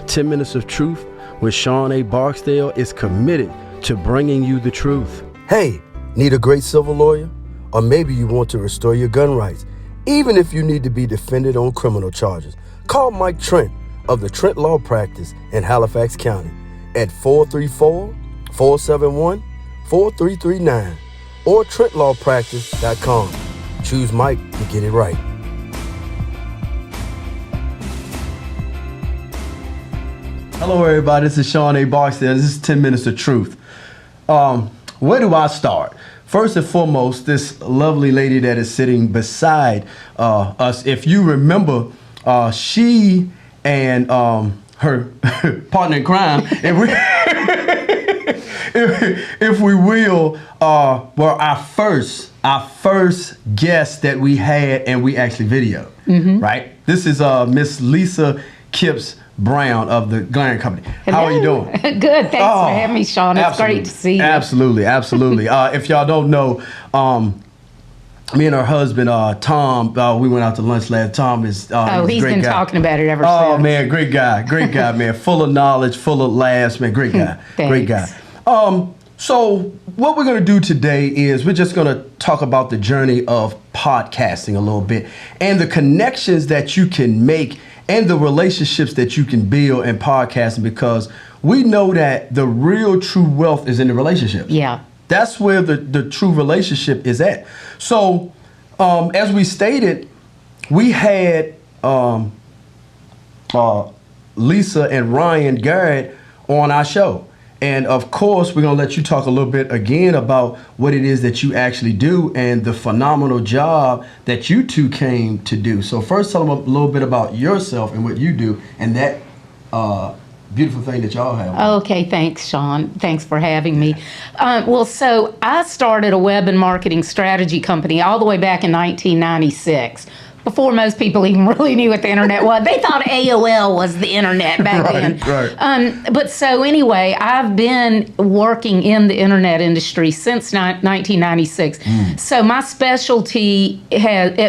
10 Minutes of Truth with Sean A. Barksdale is committed to bringing you the truth. Hey, need a great civil lawyer? Or maybe you want to restore your gun rights, even if you need to be defended on criminal charges. Call Mike Trent of the Trent Law Practice in Halifax County at 434-471-4339 or TrentLawPractice.com. Choose Mike to get it right. Hello, everybody. This is Sean A. Barksdale. This is 10 Minutes of Truth. Where do I start? First and foremost, this lovely lady that is sitting beside us, if you remember, she and her partner in crime, if we will, were our first guest that we had, and we actually videoed. Right? This is Miss Lisa Kipps Brown of the Glaring Company. Hello. How are you doing? Good. Thanks for having me, Sean. It's great to see you. Absolutely. If y'all don't know, me and her husband, Tom, we went out to lunch last. Tom is he's been talking about it ever since. Oh, man, great guy, man. Full of knowledge, full of laughs, man. Great guy. Great guy. So what we're going to do today is we're just going to talk about the journey of podcasting a little bit and the connections that you can make and the relationships that you can build in podcasting, because we know that the real true wealth is in the relationship. Yeah. That's where the true relationship is at. So as we stated, we had Lisa and Ryan Garrett on our show. And of course, we're going to let you talk a little bit again about what it is that you actually do and the phenomenal job that you two came to do. So first, tell them a little bit about yourself and what you do and that beautiful thing that y'all have. Okay, thanks, Sean. Thanks for having me. So I started a web and marketing strategy company all the way back in 1996. Before most people even really knew what the internet was. They thought AOL was the internet back then. Right. But so anyway, I've been working in the internet industry since 1996. So my specialty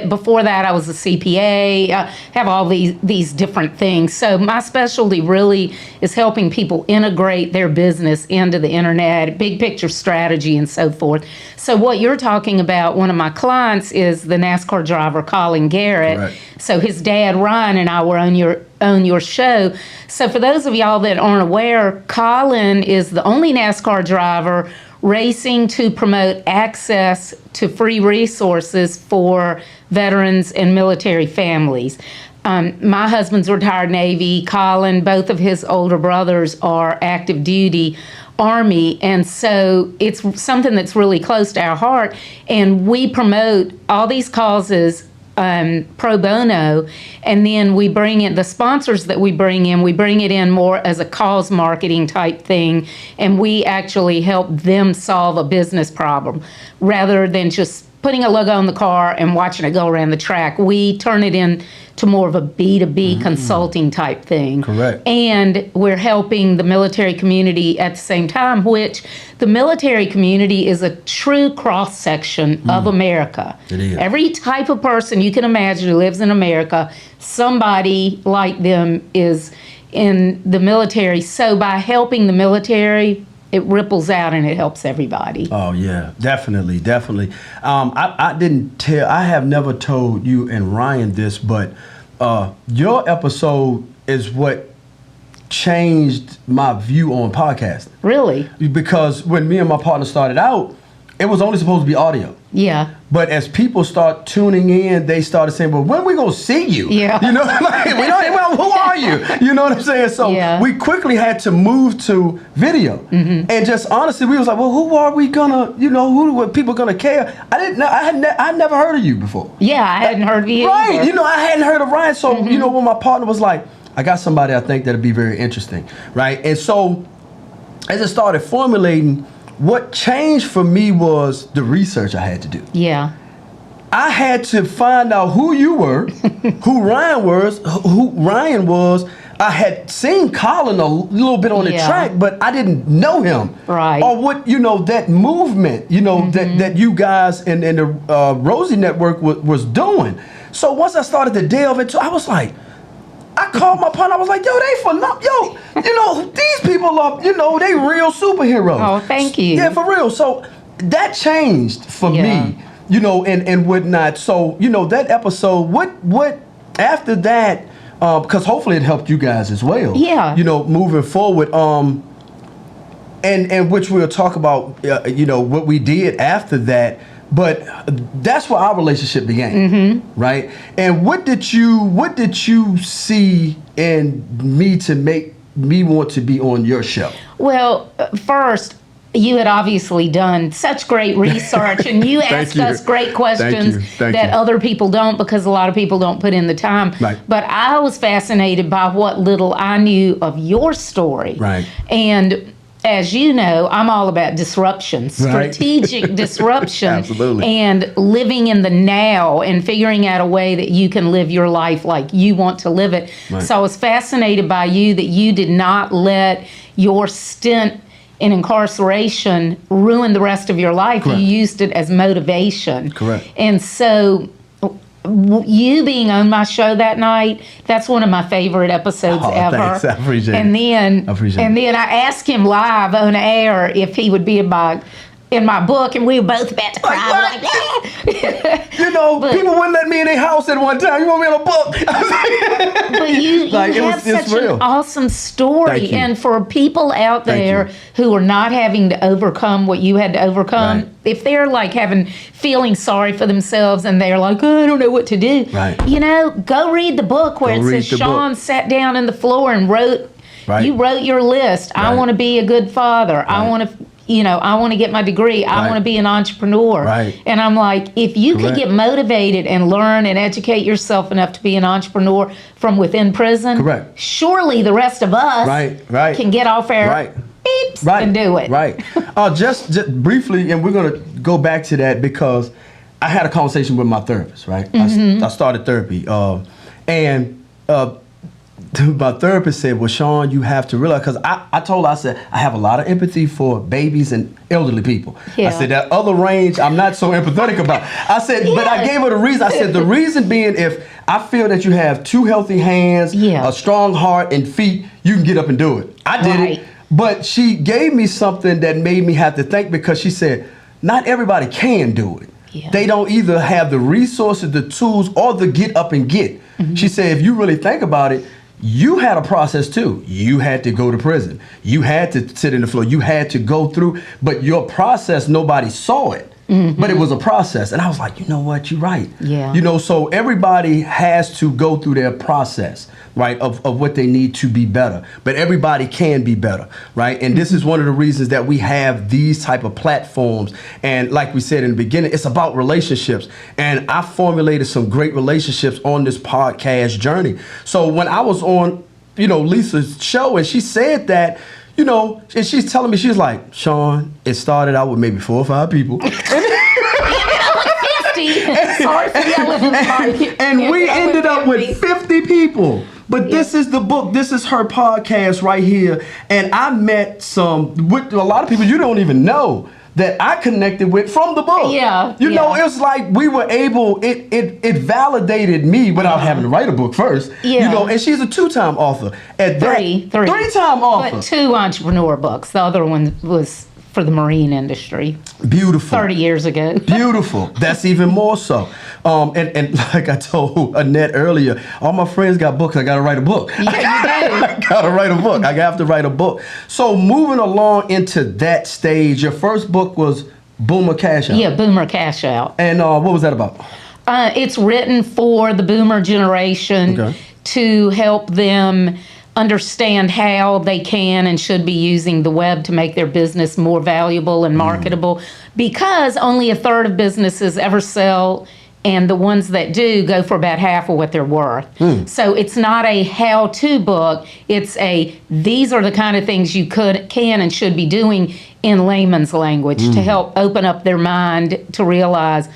before that I was a CPA, have all these different things. So my specialty really is helping people integrate their business into the internet, big picture strategy and so forth. So what you're talking about, one of my clients is the NASCAR driver Colin Garrett. Right. So his dad Ryan and I were on your show. So for those of y'all that aren't aware, Colin is the only NASCAR driver racing to promote access to free resources for veterans and military families. My husband's retired Navy. Colin, both of his older brothers are active duty Army, and so it's something that's really close to our heart, and we promote all these causes pro bono, and then we bring in the sponsors that we bring it in more as a cause marketing type thing, and we actually help them solve a business problem rather than just putting a logo on the car and watching it go around the track. We turn it into more of a B2B consulting type thing. Correct. And we're helping the military community at the same time, which the military community is a true cross-section of America. It is. Every type of person you can imagine who lives in America, somebody like them is in the military. So by helping the military, it ripples out and it helps everybody. Oh yeah, definitely. I have never told you and Ryan this, but your episode is what changed my view on podcasting. Really? Because when me and my partner started out, it was only supposed to be audio. Yeah. But as people start tuning in, they started saying, well, when are we going to see you? Yeah. You know, like, well, who are you? You know what I'm saying? So we quickly had to move to video. And just honestly, we was like, well, who are we going to, who are people going to care? I didn't know, I never heard of you before. Yeah, I hadn't heard of you Right. either. I hadn't heard of Ryan. So, when my partner was like, I got somebody I think that'd be very interesting. Right. And so as I started formulating, what changed for me was the research I had to do. Yeah. I had to find out who you were, who Ryan was. I had seen Colin a little bit on the track, but I didn't know him. Right. Or what, that movement, that you guys and the Rosie Network was doing. So once I started to delve into, I was like, I called my partner. I was like, yo, they phenomenal. Yo, you know, these people are, you know, they real superheroes. Oh, thank you. Yeah, for real. So that changed for Yeah. me, you know, and whatnot. So, you know, that episode, what after that, because hopefully it helped you guys as well. Yeah. You know, moving forward. And which we'll talk about, you know, what we did after that. But that's where our relationship began, right? And what did you see in me to make me want to be on your show? Well, first, you had obviously done such great research and you asked you. us great questions Thank that you. other people don't, because a lot of people don't put in the time. Right. But I was fascinated by what little I knew of your story. Right. And as you know, I'm all about disruption, strategic disruption, Absolutely. and living in the now and figuring out a way that you can live your life like you want to live it. Right. So I was fascinated by you that you did not let your stint in incarceration ruin the rest of your life. Correct. You used it as motivation. Correct. And so you being on my show that night, that's one of my favorite episodes Oh, ever. thanks. I appreciate and it. then I appreciate and it. then I asked him live on air if he would be in my book, and we were both about to cry. Like, We're like, You know, But- people wouldn't let me in their house at one time. You want me in a book? But you Like, it have was- it's such real. an awesome story. Thank you. And for people out Thank there you. who are not having to overcome what you had to overcome, Right. if they're like feeling sorry for themselves and they're like, oh, I don't know what to do, Right. you know, go read the book where Go it read says the book. Sean sat down on the floor and wrote. Right. You wrote your list. I Right. want to be a good father. I Right. want to. I want to get my degree. I Right. want to be an entrepreneur. Right. And I'm like, if you could Correct. get motivated and learn and educate yourself enough to be an entrepreneur from within prison, Correct. surely the rest of us Right. can get off our Right. beeps Right. and do it. Right. Just briefly, and we're going to go back to that because I had a conversation with my therapist, right? I started therapy. And my therapist said, well, Sean, you have to realize, because I told her, I said, I have a lot of empathy for babies and elderly people. Yeah. I said, that other range, I'm not so empathetic about. I said, but I gave her the reason. I said, the reason being, if I feel that you have two healthy hands, Yeah. a strong heart, and feet, you can get up and do it. I did Right. it. But she gave me something that made me have to think, because she said, not everybody can do it. Yeah. They don't either have the resources, the tools, or the get up and get. She said, if you really think about it, you had a process too. You had to go to prison. You had to sit in the floor. You had to go through, but your process, nobody saw it. But it was a process. And I was like, you know what? You're right. Yeah. You know, so everybody has to go through their process, right, of what they need to be better. But everybody can be better, right? And this is one of the reasons that we have these type of platforms. And like we said in the beginning, it's about relationships. And I formulated some great relationships on this podcast journey. So when I was on, you know, Lisa's show and she said that, you know, and she's telling me, she's like, Sean, it started out with maybe 4 or 5 people. 50. Sorry for yelling in the mic. And we ended up with 50 people. But this is the book. This is her podcast right here. And I met with a lot of people you don't even know that I connected with from the book. Yeah, You know, yeah. it was like we were able, it validated me without having to write a book first. Yeah. You know, and she's a 2-time author. At Three. that, 3-time author. But 2 entrepreneur books. The other one was for the marine industry Beautiful. 30 years ago. Beautiful. That's even more so. And like I told Annette earlier, all my friends got books. I got to write a book. Yeah, you do. I got to write a book. I have to write a book. So moving along into that stage, your first book was Boomer Cash Out. Yeah, Boomer Cash Out. And what was that about? It's written for the boomer generation Okay. to help them understand how they can and should be using the web to make their business more valuable and marketable, because only a third of businesses ever sell, and the ones that do go for about half of what they're worth. So it's not a how-to book. It's these are the kind of things you can and should be doing in layman's language to help open up their mind to realize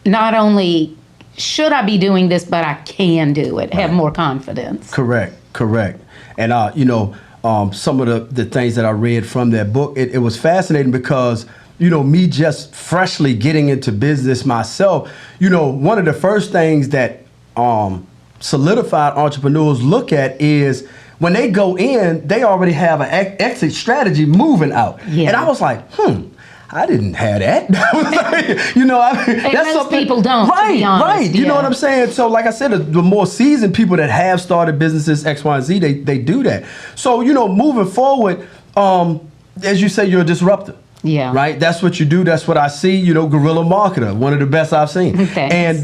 not only should I be doing this, but I can do it, have more confidence. Correct. And, you know, some of the things that I read from that book, it was fascinating because, you know, me just freshly getting into business myself, you know, one of the first things that solidified entrepreneurs look at is when they go in, they already have an exit strategy moving out. Yeah. And I was like, I didn't have that. And that's most something people don't, Right, to be honest. right. You know Yeah. what I'm saying? So, like I said, the more seasoned people that have started businesses X, Y, and Z, they do that. So, moving forward, as you say, you're a disruptor. Yeah. Right. That's what you do. That's what I see. Guerrilla marketer, one of the best I've seen. Thanks. And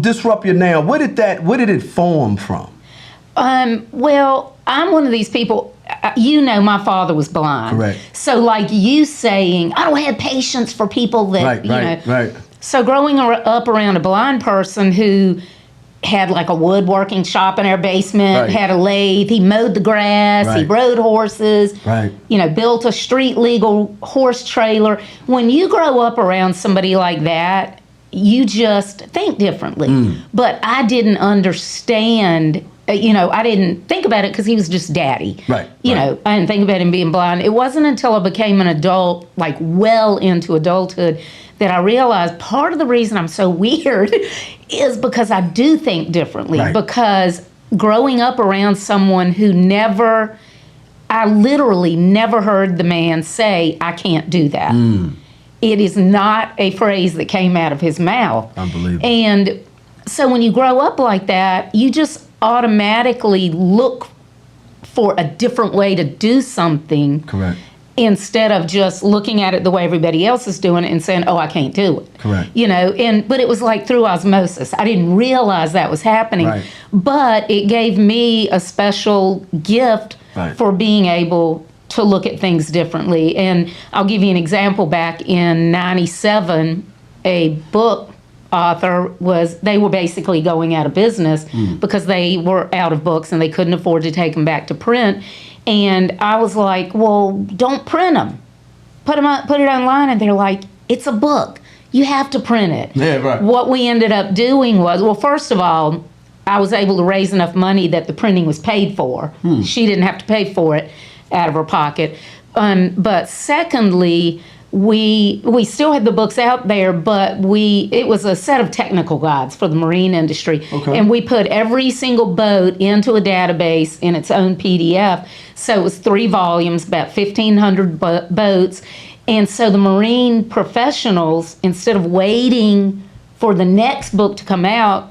Disrupt Your Now. Where did it form from? Well, I'm one of these people. My father was blind. Correct. So, like you saying, I don't have patience for people that, Right. So, growing up around a blind person who had like a woodworking shop in our basement, Right. had a lathe, he mowed the grass, he Right. rode horses, Right. Built a street legal horse trailer. When you grow up around somebody like that, you just think differently. But I didn't understand. I didn't think about it because he was just daddy. Right, I didn't think about him being blind. It wasn't until I became an adult, like well into adulthood, that I realized part of the reason I'm so weird is because I do think differently. Right. Because growing up around someone who I literally never heard the man say, I can't do that. It is not a phrase that came out of his mouth. Unbelievable. And so when you grow up like that, you just automatically look for a different way to do something. Correct. Instead of just looking at it the way everybody else is doing it and saying, oh, I can't do it. Correct. But it was like through osmosis. I didn't realize that was happening. Right. But it gave me a special gift Right. for being able to look at things differently. And I'll give you an example. Back in 97, a book author they were basically going out of business because they were out of books and they couldn't afford to take them back to print. And I was like, well, don't print them. Put it online. And they're like, it's a book. You have to print it. Yeah, right. What we ended up doing was, well, first of all, I was able to raise enough money that the printing was paid for. She didn't have to pay for it out of her pocket. But secondly, we still had the books out there, but it was a set of technical guides for the marine industry. Okay. And we put every single boat into a database in its own PDF. So it was 3 volumes, about 1,500 boats. And so the marine professionals, instead of waiting for the next book to come out,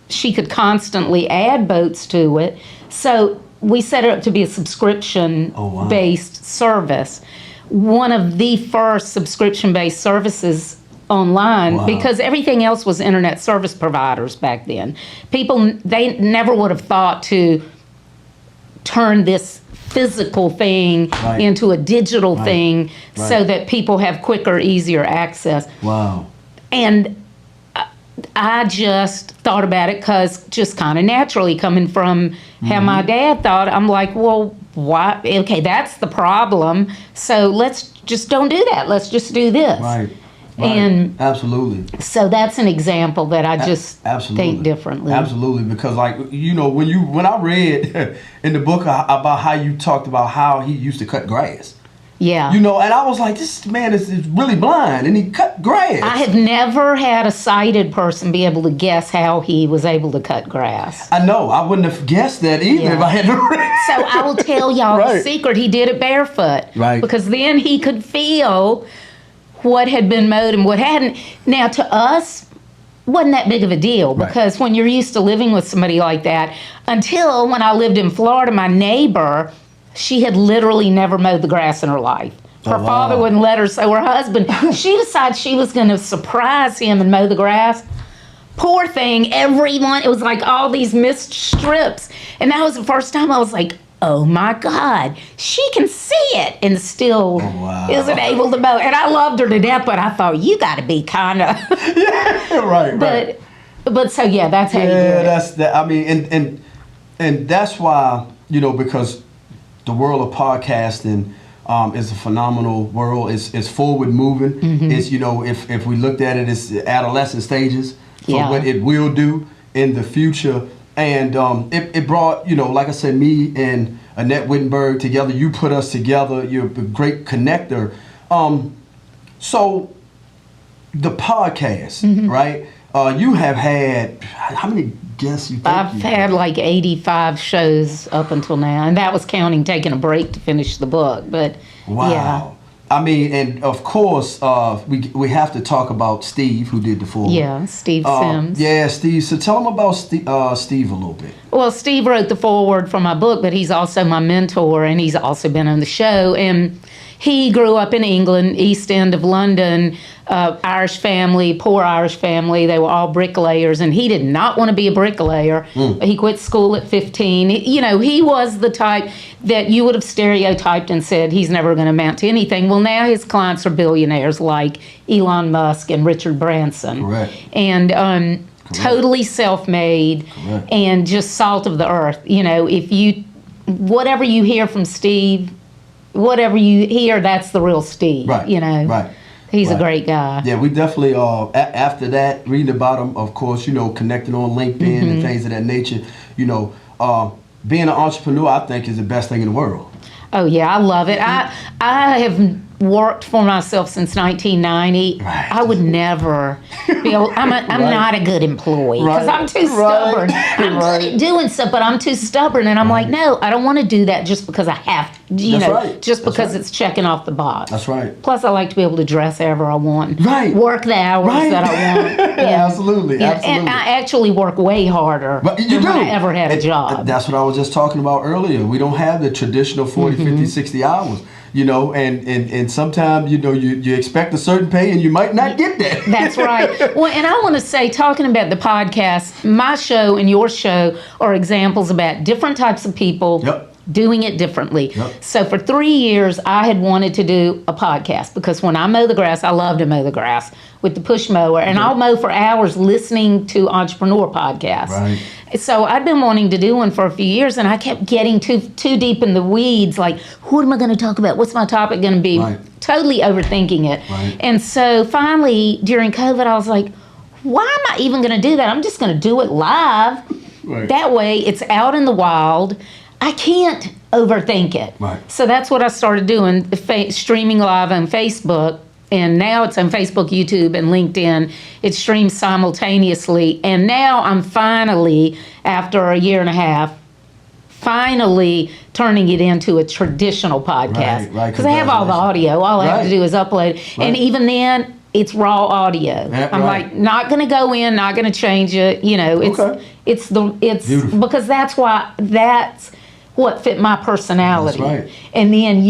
she could constantly add boats to it. So we set it up to be a subscription-based service. One of the first subscription-based services online, because everything else was internet service providers back then. People, they never would have thought to turn this physical thing into a digital thing so that people have quicker, easier access. Wow. And I just thought about it because just kind of naturally coming from how my dad thought, I'm like, well, why? Okay, that's the problem. So let's just don't do that. Let's just do this. Right. And absolutely. So that's an example that I just absolutely. think differently. Absolutely, because when I read in the book about how you talked about how he used to cut grass. Yeah. And I was like, this man is really blind, and he cut grass. I have never had a sighted person be able to guess how he was able to cut grass. I know. I wouldn't have guessed that either if I had to read. So I will tell y'all the secret. He did it barefoot. Right. Because then he could feel what had been mowed and what hadn't. Now, to us, wasn't that big of a deal because when you're used to living with somebody like that, until when I lived in Florida, my neighbor, she had literally never mowed the grass in her life. Her father wouldn't let her, so her husband, she decided she was going to surprise him and mow the grass. Poor thing, it was like all these missed strips. And that was the first time I was like, oh my God, she can see it and still isn't able to mow. And I loved her to death, but I thought, you got to be kind of. Right. But so, yeah, that's how you do it. Yeah, that's that. I mean, and that's why, because the world of podcasting is a phenomenal world. It's forward moving. It's, if we looked at it, it's adolescent stages for what it will do in the future. And it brought, like I said, me and Annette Wittenberg together. You put us together. You're a great connector. So the podcast, right? you have had how many guests you think I've you've had like 85 shows up until now, and that was counting taking a break to finish the book. But Wow. yeah, I mean, and of course, we have to talk about Steve, who did the foreword. yeah, Steve Sims. Yeah, Steve. So tell him about Steve a little bit. Well, Steve wrote the foreword for my book, but he's also my mentor, and he's also been on the show. And he grew up in England, East End of London, Irish family, poor Irish family. They were all bricklayers, and he did not want to be a bricklayer. He quit school at 15. You know, he was the type that you would have stereotyped and said he's never going to amount to anything. Well, now his clients are billionaires like Elon Musk and Richard Branson. Correct. And totally self-made Correct. and just salt of the earth. You know, whatever you hear from Steve, whatever you hear, that's the real Steve. Right. You know, Right. He's a Right. great guy. Yeah, we definitely after that, reading about him, of course, you know, connecting on LinkedIn and things of that nature. You know, being an entrepreneur, I think, is the best thing in the world. Oh yeah, I love it. I have worked for myself since 1990. Right. I would never be able, I'm not a good employee because Right. I'm too Right. stubborn. I'm good at doing stuff, but I'm too stubborn. And I'm like, no, I don't want to do that just because I have, That's right. just That's because right. it's checking off the box. That's right. Plus, I like to be able to dress however I want. Right. Work the hours Right. that I want. Yeah, absolutely. Yeah, Absolutely. and I actually work way harder But you than do. when I ever had a job. That's what I was just talking about earlier. We don't have the traditional 40, 50, 60 hours, you know, and sometimes, you know, you expect a certain pay and you might not get that. That's right. Well, and I want to say, talking about the podcast, my show and your show are examples about different types of people Yep. doing it differently. Yep. So for 3 years, I had wanted to do a podcast because when I mow the grass, I love to mow the grass with the push mower, and I'll mow for hours listening to entrepreneur podcasts. Right. So I'd been wanting to do one for a few years, and I kept getting too deep in the weeds. Like, what am I going to talk about? What's my topic going to be? Right. Totally overthinking it. Right. And so finally, during COVID, I was like, why am I even going to do that? I'm just going to do it live. Right. That way, it's out in the wild. I can't overthink it. Right. So that's what I started doing, streaming live on Facebook. And now it's on Facebook, YouTube, and LinkedIn. It streams simultaneously. And now I'm finally, after a year and a half, finally turning it into a traditional podcast. Right. Because I have all the audio. All I have to Right. do is upload. And even then, it's raw audio. Yeah, I'm right. like, not going to go in, not going to change it. You know, Okay. it's Beautiful. because that's what fit my personality. That's right. And then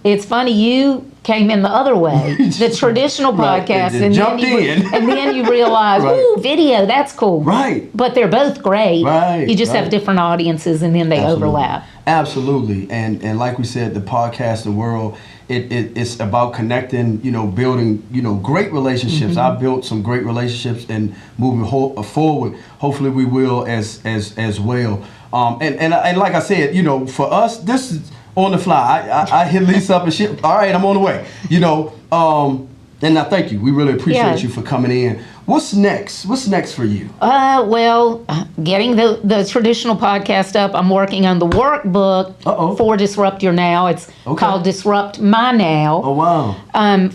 it's funny, you came in the other way, the traditional Right. podcast, They and jumped then in. and then you realize, Right. ooh, video, that's cool. Right. But they're both great. Right, You just right. have different audiences, and then they Absolutely. overlap. Absolutely, and like we said, the podcasting world, it's about connecting, you know, building, you know, great relationships. Mm-hmm. I've built some great relationships, and moving forward, hopefully we will as well. And like I said, you know, for us, this is on the fly. I hit Lisa up and shit. All right, I'm on the way. You know, and I thank you. We really appreciate Yeah. you for coming in. What's next? What's next for you? Getting the traditional podcast up. I'm working on the workbook Uh-oh. for Disrupt Your Now. It's Okay. called Disrupt My Now. Oh wow.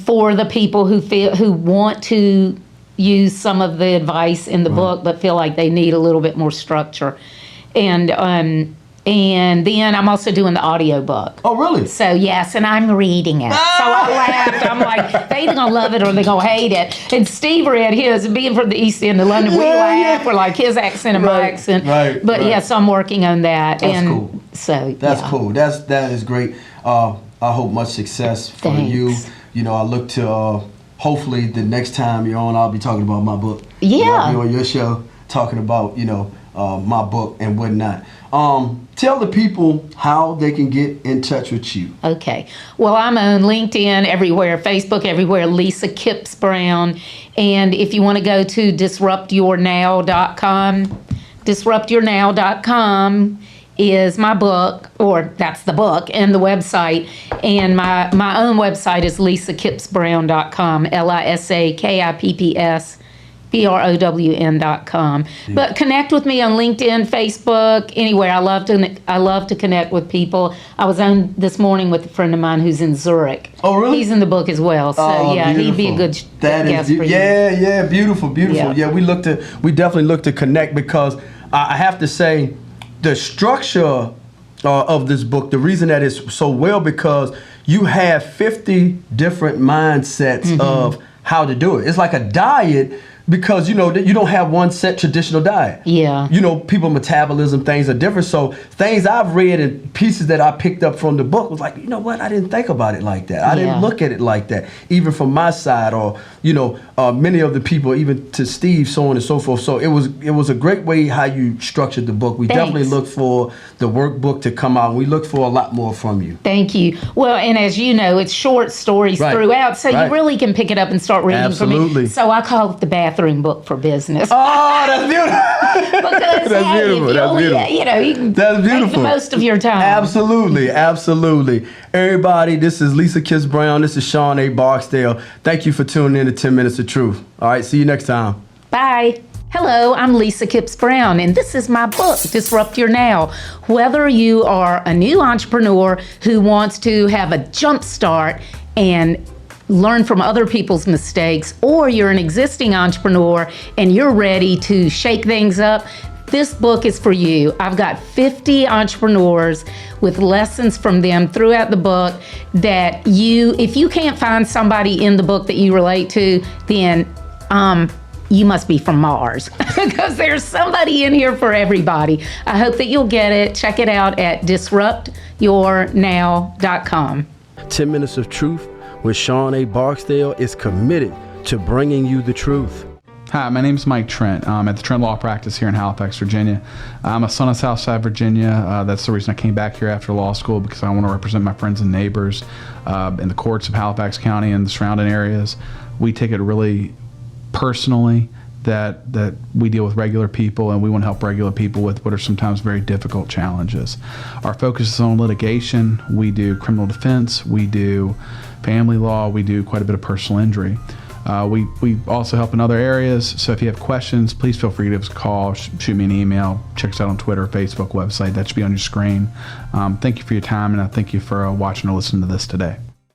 For the people who want to use some of the advice in the book, but feel like they need a little bit more structure. And then I'm also doing the audiobook. Oh really? So yes, and I'm reading it. So I laughed. I'm like, they either gonna love it or they gonna hate it. And Steve read his. Being from the East End of London, we laugh. We're like his accent and my Right, accent. right, But right. yes, I'm working on that. That's and cool. So That's yeah. cool. That is great. I hope much success for you. Thanks. You know, I look to hopefully the next time you're on, I'll be talking about my book. Yeah. You know, I'll be on your show talking about, you know, my book and whatnot. Tell the people how they can get in touch with you. Okay. Well, I'm on LinkedIn everywhere, Facebook everywhere, Lisa Kipps Brown. And if you want to go to disruptyournow.com, disruptyournow.com is my book, or that's the book and the website. And my own website is lisakippsbrown.com, LISAKIPPS BROWN.com. But connect with me on LinkedIn, Facebook, anywhere. I love to connect with people. I was on this morning with a friend of mine who's in Zurich. Oh, really? He's in the book as well. So Oh, yeah, he'd be a good guest for you. Yeah, beautiful. Yeah. Yeah, we definitely look to connect because I have to say the structure of this book, the reason that it's so well because you have 50 different mindsets of how to do it. It's like a diet because you don't have one set traditional diet. Yeah. People metabolism things are different. So things I've read and pieces that I picked up from the book was like, you know what? I didn't think about it like that. I didn't look at it like that, even from my side or many of the people, even to Steve, so on and so forth. So it was a great way how you structured the book. We definitely look for the workbook to come out. We look for a lot more from you. Thank you. Well, and as you know, it's short stories throughout, so you really can pick it up and start reading for me. So I call it the bathroom book for business. Oh, that's beautiful. Because That's beautiful. That's beautiful. You can That's beautiful. make the most of your time. Absolutely. Everybody, this is Lisa Kiss Brown. This is Sean A. Barksdale. Thank you for tuning in to 10 Minutes of Truth. All right, see you next time. Bye. Hello, I'm Lisa Kipps Brown, and this is my book, Disrupt Your Now. Whether you are a new entrepreneur who wants to have a jump start and learn from other people's mistakes, or you're an existing entrepreneur and you're ready to shake things up, this book is for you. I've got 50 entrepreneurs with lessons from them throughout the book that if you can't find somebody in the book that you relate to, then you must be from Mars because there's somebody in here for everybody. I hope that you'll get it. Check it out at disruptyournow.com. 10 Minutes of Truth with Sean A. Barksdale is committed to bringing you the truth. Hi, my name is Mike Trent. I'm at the Trent Law Practice here in Halifax, Virginia. I'm a son of Southside Virginia. That's the reason I came back here after law school, because I want to represent my friends and neighbors in the courts of Halifax County and the surrounding areas. We take it really personally that we deal with regular people, and we want to help regular people with what are sometimes very difficult challenges. Our focus is on litigation. We do criminal defense. We do family law. We do quite a bit of personal injury. We also help in other areas, so if you have questions, please feel free to give us a call, shoot me an email, check us out on Twitter, Facebook, website. That should be on your screen. Thank you for your time, and I thank you for watching or listening to this today.